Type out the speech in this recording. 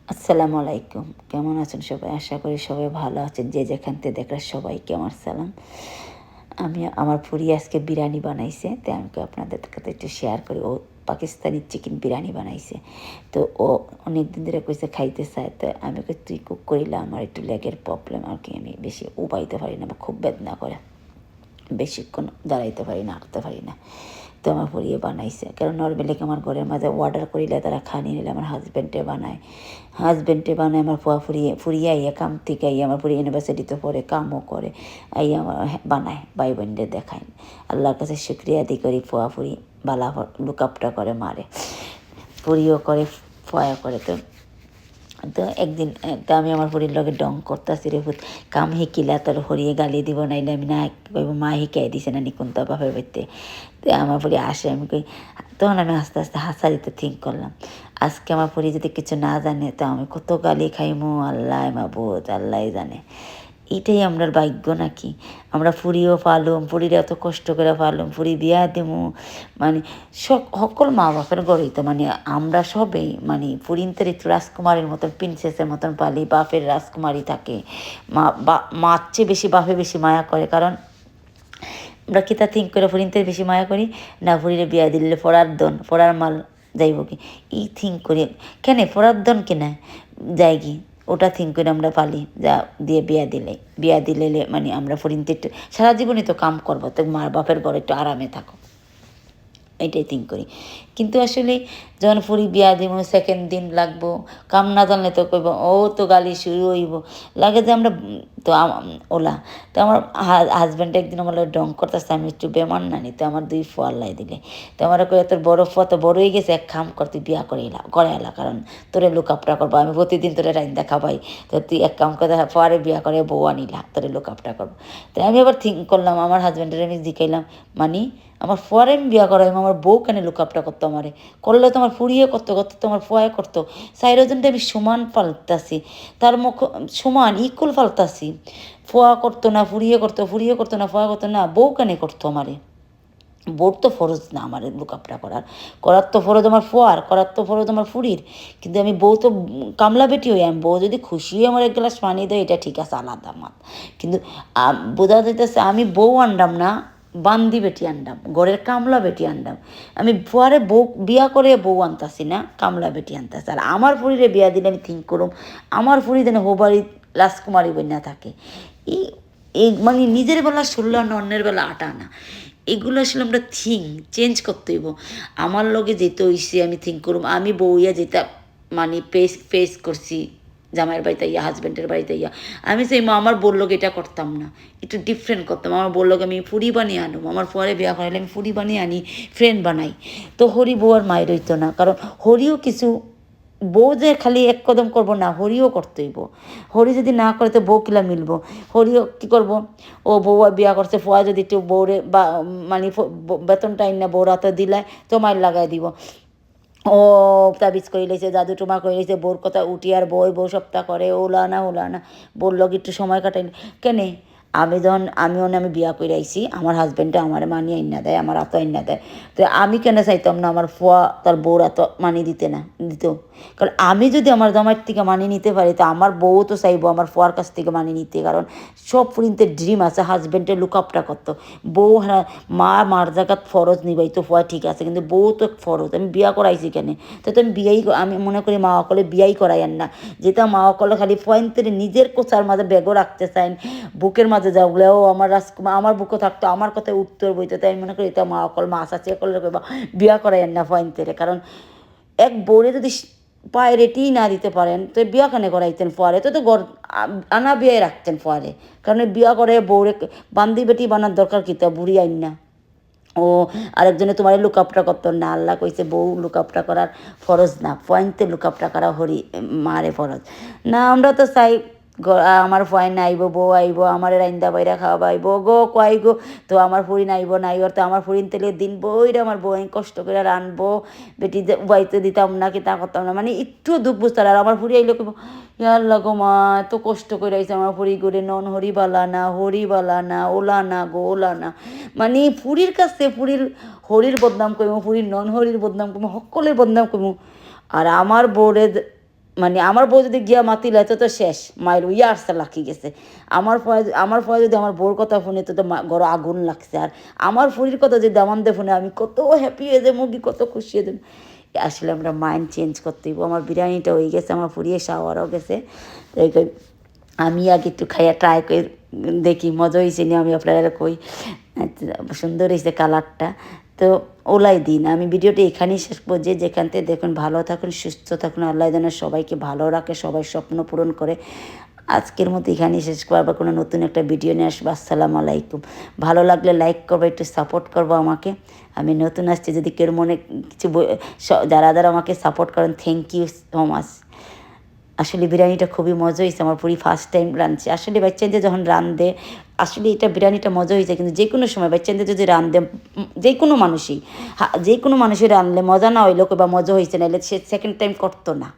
আসসালামু আলাইকুম। কেমন আছেন সবাই? আশা করি সবাই ভালো আছেন। যে যেখান থেকে দেখলে সবাইকে আমার সালাম। আমার ফুরি আজকে বিরিয়ানি বানাইছে। তাই আমি আপনাদের সাথে একটু শেয়ার করি। ও পাকিস্তানি চিকেন বিরিয়ানি বানাইছে। তো ও অনেকদিন ধরে কইছে খাইতে চায়। তো আমি কই তুই কুক করিলে আমার একটু লেগের প্রবলেম আর কি। আমি বেশি উবাইতে পারি না, আমার খুব বেদনা করে। বেশিক্ষণ দাঁড়াইতে পারি না, হাঁটতে পারি না। তো আমার ফুরিয়ে বানাইছে। কারণ নর্মালি আমার ঘরের মাঝে অর্ডার করিলে তারা খানি নিলে আমার হাজব্যান্ডে বানায় আমার ফুরিয়ে আইয়া কাম থেকে আইয়া আমার ফুরি ইউনিভার্সিটিতে পড়ে কামও করে আইয়া আমার বানায় ভাই বোনদের দেখায়। আল্লাহর কাছে শুক্রিয়া আদি করি ফুরি বালা লুকআপটা করে মারে, ফুরিও করে ফয়া করে। তো একদিন তো আমি আমার ফুরির লগে ডং করতেছি রে ভূত কাম শিকিলা তোর হরিয়ে গালি দিব নাইলে আমি না কইব মা শিখাই দিছে না নিকুন্ত বাপের বাড়িতে। তো আমার ফুরি আসে, আমি কই তখন আমি আস্তে আস্তে হাসা দিতে থিঙ্ক করলাম আজকে আমার ফুরি যদি কিছু না জানে তো আমি কত গালি খাইমু, আল্লাহ মাবুদ আল্লাহ জানে। এটাই আমরার ভাগ্য নাকি? আমরা ফুরিও পালুম, ফুরিরে এত কষ্ট করে পালুম, ফুরি বিয়া দিমু, মানে সকল মা বাপের গড়েই তো মানে আমরা সবেই মানে ফুরিনদের একটু রাজকুমারীর মতন প্রিন্সেসের মতন পালি, বাপের রাজকুমারী থাকে। মার চেয়ে বেশি বাপে বেশি মায়া করে। কারণ আমরা কিতা থিঙ্ক করে ফুরিনদের বেশি মায়া করি না ফুরিরে বিয়া দিলে পড়ার মাল যাইব কি ই থিঙ্ক করি কেন পড়ার দন কিনা যাই কি ওটা থিঙ্ক করে আমরা পালি যা দিয়ে বিয়া দিলে মানে আমরা ফরিনতে একটু সারা জীবনই তো কাম করবো, তো মার বাপের ঘরে একটু আরামে থাকো, এইটাই থিঙ্ক করি। কিন্তু আসলে যখন ফুরি বিয়া দিব সেকেন্ড দিন লাগবো, কাম না জানলে তো কইব ও তো গালি শুরু হইব লাগে যে আমরা তো ওলা। তো আমার হাজব্যান্ড একদিন আমার ডং করতেছে, আমি একটু বেমান না নি, তো আমার দুই ফোয়ার লাই দিলে। তো আমার কয়ে তোর বড় ফোয়া তো বড় হয়ে গেছে, এক কাম কর তুই বিয়া করে এলা, কারণ তোরে লুকআপটা করবো, আমি প্রতিদিন তোরে রাইন্দা খাবাই, তো তুই এক কাম করে ফোয়ারে বিয়া করে বউ আনিলা তোরে লুকআপটা করবো। তো আমি আবার থিঙ্ক করলাম আমার হাজব্যান্ডের আমি জিকাইলাম মানে আমার ফোয়ারে আমি বিয়া করাইম, আমার বউ কেন লুকআপটা করতো আমারে, করলে তো আমার ফুরিয়ে করতো তো আমার ফোয়ায় করতো, সাইরোজনটা আমি সমান পাল্টাছি, তার মুখ সমান ইকুয়াল পাল্টাছি। ফোয়া করতো না ফুরিয়ে করতো না, ফোয়া করতো না, বউ কেন করতো আমারে? বোর তো ফরজ না আমার লুকআপটা করার তো ফরজ আমার ফোয়ার, করার তো ফরজ আমার ফুরির। কিন্তু আমি বউ তো কামলা বেটি হই, আমি বউ যদি খুশি হয়ে আমার এক গ্লাস পানি দেয় এটা ঠিক আছে, আলাদা মাত। কিন্তু বোঝা যাইতেছে আমি বউ আনডাম না, বান্দি বেটি আনডাম, ঘরের কামলা বেটি আনডাম। আমি ফুয়ারে বউ বিয়া করে বউ আনতাছি না, কামলা বেটি আনতাছি। আর আমার ফুরিরে বিয়া দিলে আমি থিঙ্ক করুম আমার ফুরি যেন হোবাড়ি রাজকুমারী বন্যা থাকে। এই এই মানে নিজের বেলা 16 আনা অন্যের বেলা 8 আনা, এগুলো আসলে আমরা চেঞ্জ করতে হইব। আমার লগে যেতে হইছে আমি থিঙ্ক করুম আমি বউইয়া যেটা মানে ফেস করছি জামাইয়ের বাড়িতে ইয়া হাজব্যান্ডের বাড়িতে ইয়া, আমি সেই আমার বললো এটা করতাম না, একটু ডিফারেন্ট করতাম। আমার বললো আমি ফুরি বানিয়ে আনুম, আমার পরে বিয়া করাইলে আমি ফুরি বানিয়ে আনি, ফ্রেন্ড বানাই। তো হরি বউ আর মায়ের হইতো না, কারণ হরিও কিছু বউ যে খালি এক কদম করবো না, হরিও করতেইব। হরি যদি না করে তো বউ কিলা মিলবো, হরিও কী করবো, ও বউ বিয়া করছে ফোয়া যদি একটু বউরে বা মানে বেতনটা না বউরা তো দিলায় তো মাইর লাগাই দিব, ও তাবিজ করে লেছে জাদু টুমা করে লেছে বোর কথা উঠি আর বউ সপ্তাহ করে ওলা না বোর লগে একটু সময় কাটাই কেনে। আমি বিয়া করে আইছি, আমার হাজব্যান্ডে আমার মানি আইনা দেয়, আমার আত আইনা দেয়। তো আমি কেন চাইতাম না আমার ফুয়া তার বউর এত মানি দিত। কারণ আমি যদি আমার জামাইয়ের থেকে মানি নিতে পারি তো আমার বউ তো চাইবো আমার ফুয়ার কাছ থেকে মানি নিতে। কারণ সব ফুরিনতে ড্রিম আছে হাজব্যান্ডের লুকআপটা করতো, বউ মার জায়গাত ফরজ নিবাই তো ফুয়া ঠিক আছে, কিন্তু বউ তো ফরজ। আমি বিয়া করাইছি কেন? তো আমি আমি মনে করি মা অকলে বিয়াই করাইয়েন না, যেটা মা অকলে খালি পয়েন্টের নিজের কোচার মাঝে ব্যাগও রাখতে চাইন, বুকের মাঝে যাওগুলো আমার রাজকুমার আমার বুকও থাকতো, আমার কথায় উত্তর বইতে। তাই আমি মনে করি এটা মা অকল মাছ আছে করলে বিয়া করাইয়েন না পয়েন্টের। কারণ এক বউরে যদি পায়ে রেটেই না দিতে পারেন তো বিয়া কেন করাইতেন ফোয়ারে? তো আনা বিয়ে রাখতেন ফোয়ারে, কারণ বিয়া করে বউরে বান্দি বেটি বানার দরকার কি তা বুড়ি আইন না। ও আরেকজনে তোমার লুকআপটা করতো না, আল্লাহ কইছে বউ লুকআপটা করার ফরজ না, পয়েন্টে লুকআপটা করা মারে ফরজ না। আমরা তো চাই আমার ফয়েন আইব, বউ আইব, আমার রাইন্দা বাইরা খাওয়াইব গো কয় গো, তো আমার ফুরিন আইব নাই ওর, তো আমার ফুরিন তেলে দিন বইরা আমার বউ কষ্ট করে রানবো, বেটি বাইতে দিতাম না কি তা করতাম না, মানে একটু দুঃখ বুঝতাম। আর আমার ফুরি আইলো আল্লাহ গো মা এত কষ্ট করে আইছে আমার ফুরি করে নন হরি বালা না ওলা না গো ওলা না, মানে ফুরির কাছে হরির বদনাম কইমু, ফুরির নন হরির বদনাম কইমু, সকলের বদনাম কইমু। আর আমার বউরে মানে আমার বউ যদি গিয়া মাতি লাইতো তো শেষ, মায়ের আসতে লাখি গেছে। আমার পরে যদি আমার বউর কথা শুনে তো ঘরে আগুন লাগছে। আর আমার ফুরির কথা যদি আমাদের ফোনে আমি কত হ্যাপি হয়ে যাবো, কত খুশি হয়ে যাবো। আসলে আমরা মাইন্ড চেঞ্জ করতে হইব। আমার বিরিয়ানিটা হয়ে গেছে, আমার ফুরিয়ে শাওয়ারও গেছে। আমি আগে একটু খাইয়া ট্রাই করে দেখি মজা হয়েছে নি, আমি আপনারা কই সুন্দর হয়েছে কালারটা। তো ওলাই দিন আমি ভিডিওটা এখানেই শেষ করছি। যেখান থেকে দেখুন, ভালো থাকুন, সুস্থ থাকুন, আল্লাহ যেন সবাইকে ভালো রাখে, সবাই স্বপ্ন পূরণ করে। আজকের মতো এখানেই শেষ করবো, আবার কোনো নতুন একটা ভিডিও নিয়ে আসবো। আসসালামু আলাইকুম। ভালো লাগলে লাইক করবো, একটু সাপোর্ট করবো আমাকে। আমি নতুন আসছি, যদি কেউ মনে কিছু যারা যারা আমাকে সাপোর্ট করেন, থ্যাংক ইউ সো মাচ। আসলে বিরিয়ানিটা খুবই মজা হয়েছে, আমার পুরি ফার্স্ট টাইম রাঁধছি। আসলে বাচ্চাদের যখন রাঁধে, আসলে এটা বিরিয়ানিটা মজা হয়েছে, কিন্তু যে কোনো সময় বাচ্চাদের যদি রাঁধে, যে কোনো মানুষই রাঁধলে মজা না হইলো বা মজা হয়েছে, নাহলে সে সেকেন্ড টাইম করতো না।